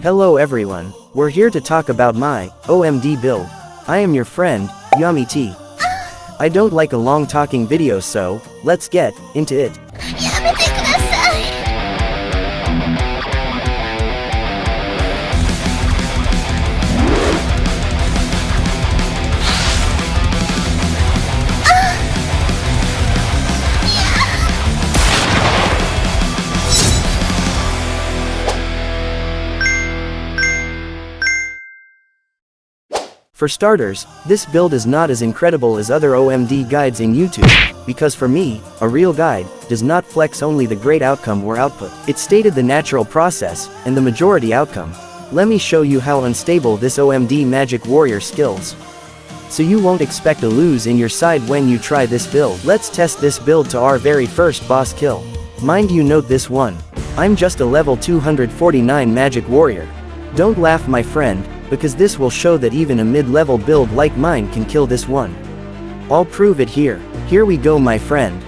Hello everyone, we're here to talk about my OMD build. I am your friend, Yummy Tea. I don't like a long talking video, so let's get into it. For starters, this build is not as incredible as other OMD guides in YouTube, because for me, a real guide does not flex only the great outcome or output. It stated the natural process, and the majority outcome. Let me show you how unstable this OMD Magic Warrior skills. So you won't expect a lose in your side when you try this build. Let's test this build to our very first boss kill. Mind you, note this one. I'm just a level 249 Magic Warrior. Don't laugh, my friend, because this will show that even a mid-level build like mine can kill this one. I'll prove it here. Here we go, my friend.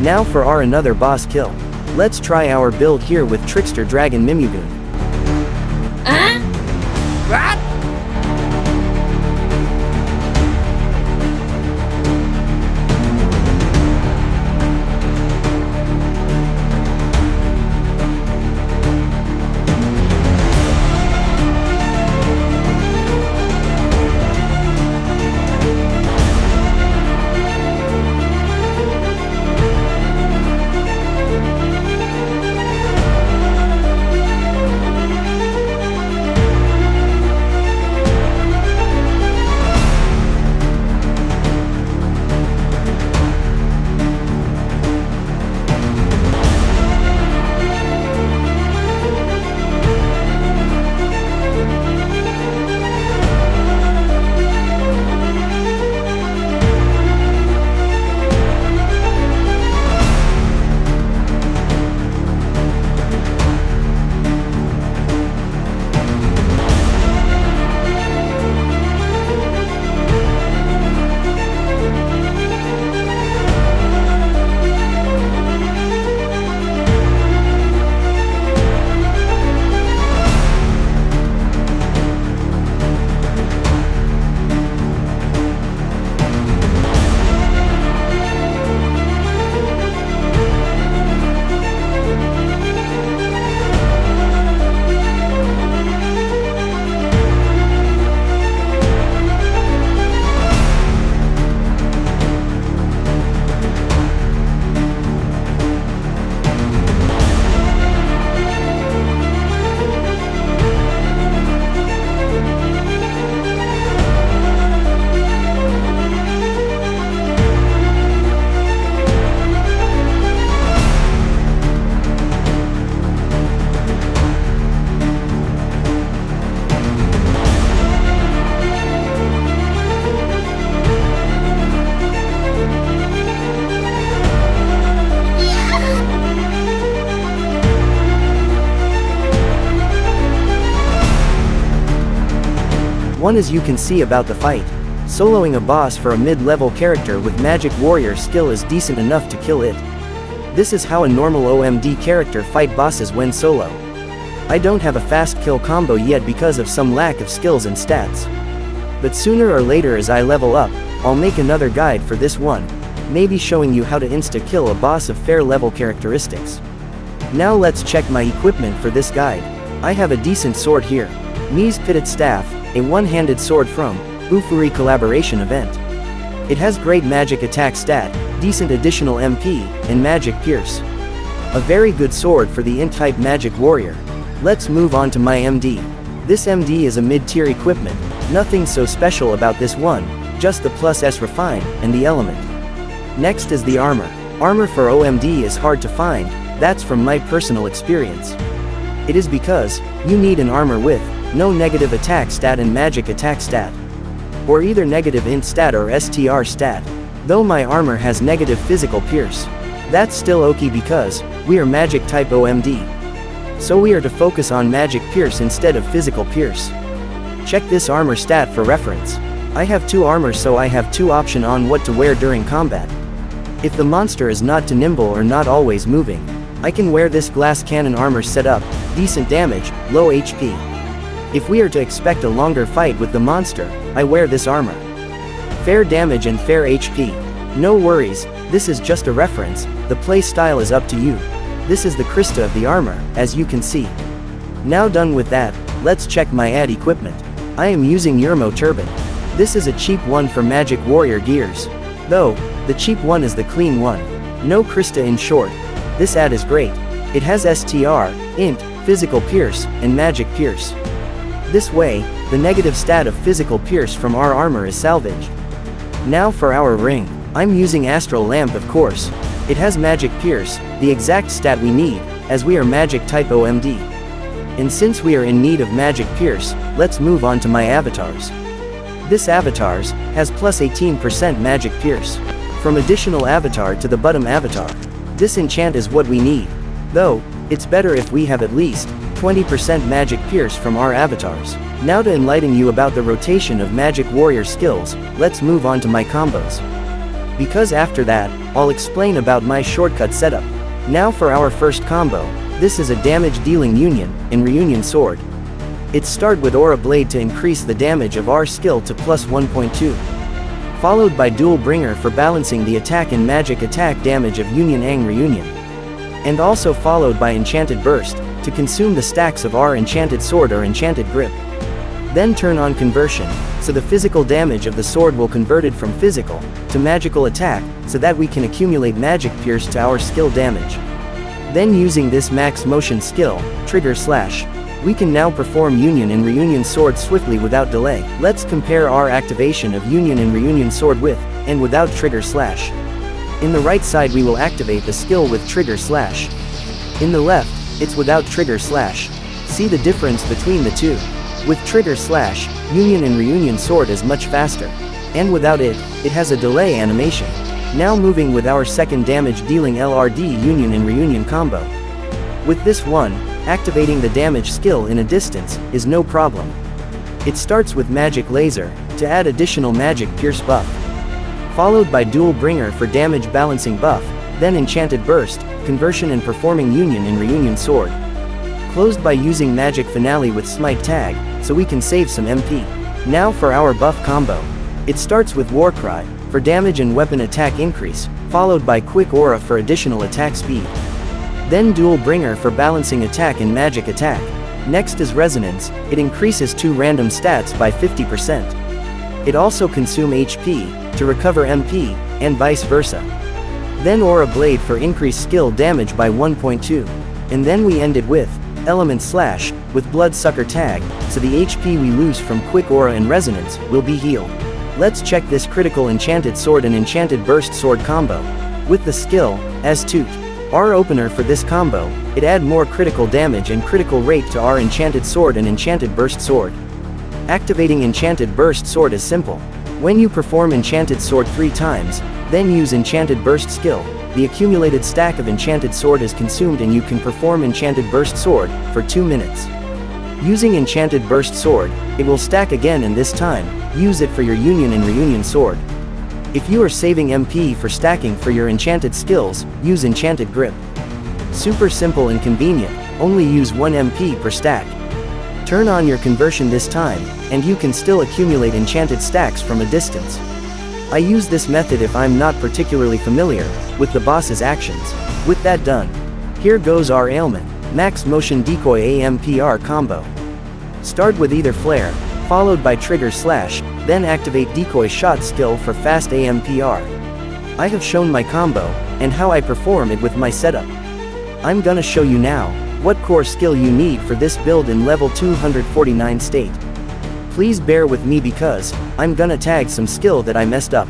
Now for our another boss kill. Let's try our build here with Trickster Dragon Mimugune. What? One is you can see about the fight. Soloing a boss for a mid-level character with magic warrior skill is decent enough to kill it. This is how a normal OMD character fight bosses when solo. I don't have a fast kill combo yet because of some lack of skills and stats. But sooner or later as I level up, I'll make another guide for this one, maybe showing you how to insta-kill a boss of fair level characteristics. Now let's check my equipment for this guide. I have a decent sword here. Mi's Pitted Staff, a one-handed sword from Bufuri collaboration event. It has great magic attack stat, decent additional MP, and magic pierce. A very good sword for the INT type magic warrior. Let's move on to my MD. This MD is a mid-tier equipment, nothing so special about this one, just the plus S refine, and the element. Next is the armor. Armor for OMD is hard to find, that's from my personal experience. It is because, you need an armor with no negative attack stat and magic attack stat. Or either negative int stat or STR stat. Though my armor has negative physical pierce. That's still okay because, we are magic type OMD. So we are to focus on magic pierce instead of physical pierce. Check this armor stat for reference. I have 2 armor so I have 2 option on what to wear during combat. If the monster is not too nimble or not always moving, I can wear this glass cannon armor setup, decent damage, low HP. If we are to expect a longer fight with the monster, I wear this armor. Fair damage and fair HP. No worries, this is just a reference, the play style is up to you. This is the Krista of the armor, as you can see. Now done with that, let's check my ad equipment. I am using Yermo Turban. This is a cheap one for Magic Warrior gears. Though, the cheap one is the clean one. No Krista in short. This ad is great. It has STR, INT, Physical Pierce, and Magic Pierce. This way, the negative stat of Physical Pierce from our armor is salvaged. Now for our ring. I'm using Astral Lamp of course. It has Magic Pierce, the exact stat we need, as we are Magic type OMD. And since we are in need of Magic Pierce, let's move on to my avatars. This avatars has plus 18% Magic Pierce. From additional avatar to the bottom avatar. This enchant is what we need. Though, it's better if we have at least 20% Magic Pierce from our avatars. Now to enlighten you about the rotation of Magic Warrior skills, let's move on to my combos. Because after that, I'll explain about my shortcut setup. Now for our first combo, this is a damage dealing union, and reunion sword. It start with Aura Blade to increase the damage of our skill to plus 1.2. Followed by Dual Bringer for balancing the attack and magic attack damage of Union Ang Reunion. And also followed by Enchanted Burst, to consume the stacks of our Enchanted Sword or Enchanted Grip. Then turn on Conversion, so the physical damage of the sword will converted from physical to magical attack, so that we can accumulate Magic Pierce to our skill damage. Then using this max motion skill, Trigger Slash, we can now perform Union and Reunion Sword swiftly without delay. Let's compare our activation of Union and Reunion Sword with, and without Trigger Slash. In the right side we will activate the skill with Trigger Slash. In the left, it's without Trigger Slash. See the difference between the two. With Trigger Slash, Union and Reunion Sword is much faster. And without it, it has a delay animation. Now moving with our second damage dealing LRD Union and Reunion combo. With this one, activating the damage skill in a distance, is no problem. It starts with Magic Laser, to add additional Magic Pierce buff. Followed by Dual Bringer for damage balancing buff, then Enchanted Burst, conversion and performing Union and Reunion Sword. Closed by using Magic Finale with Smite Tag, so we can save some MP. Now for our buff combo. It starts with Warcry, for damage and weapon attack increase, followed by Quick Aura for additional attack speed. Then Dual Bringer for balancing attack and magic attack. Next is Resonance, it increases 2 random stats by 50%. It also consume HP, to recover MP, and vice versa. Then Aura Blade for increased skill damage by 1.2. And then we ended with Element Slash, with Bloodsucker Tag, so the HP we lose from Quick Aura and Resonance, will be healed. Let's check this critical Enchanted Sword and Enchanted Burst Sword combo. With the skill, Astute. Our opener for this combo, it add more critical damage and critical rate to our Enchanted Sword and Enchanted Burst Sword. Activating Enchanted Burst Sword is simple. When you perform Enchanted Sword 3 times, then use Enchanted Burst skill, the accumulated stack of Enchanted Sword is consumed and you can perform Enchanted Burst Sword, for 2 minutes. Using Enchanted Burst Sword, it will stack again and this time, use it for your Union and Reunion Sword. If you are saving MP for stacking for your enchanted skills, use Enchanted Grip. Super simple and convenient, only use 1 MP per stack. Turn on your conversion this time, and you can still accumulate enchanted stacks from a distance. I use this method if I'm not particularly familiar with the boss's actions. With that done, here goes our ailment, Max Motion Decoy AMPR combo. Start with either flare, followed by trigger slash, then activate decoy shot skill for fast AMPR. I have shown my combo, and how I perform it with my setup. I'm gonna show you now, what core skill you need for this build in level 249 state. Please bear with me because, I'm gonna tag some skill that I messed up.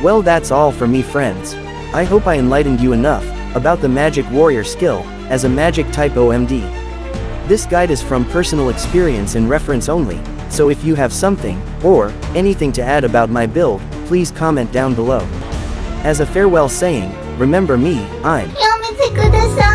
Well, that's all for me, friends. I hope I enlightened you enough about the Magic Warrior skill as a magic type OMD. This guide is from personal experience and reference only, so if you have something or anything to add about my build, please comment down below. As a farewell saying, remember me, I'm 読みてください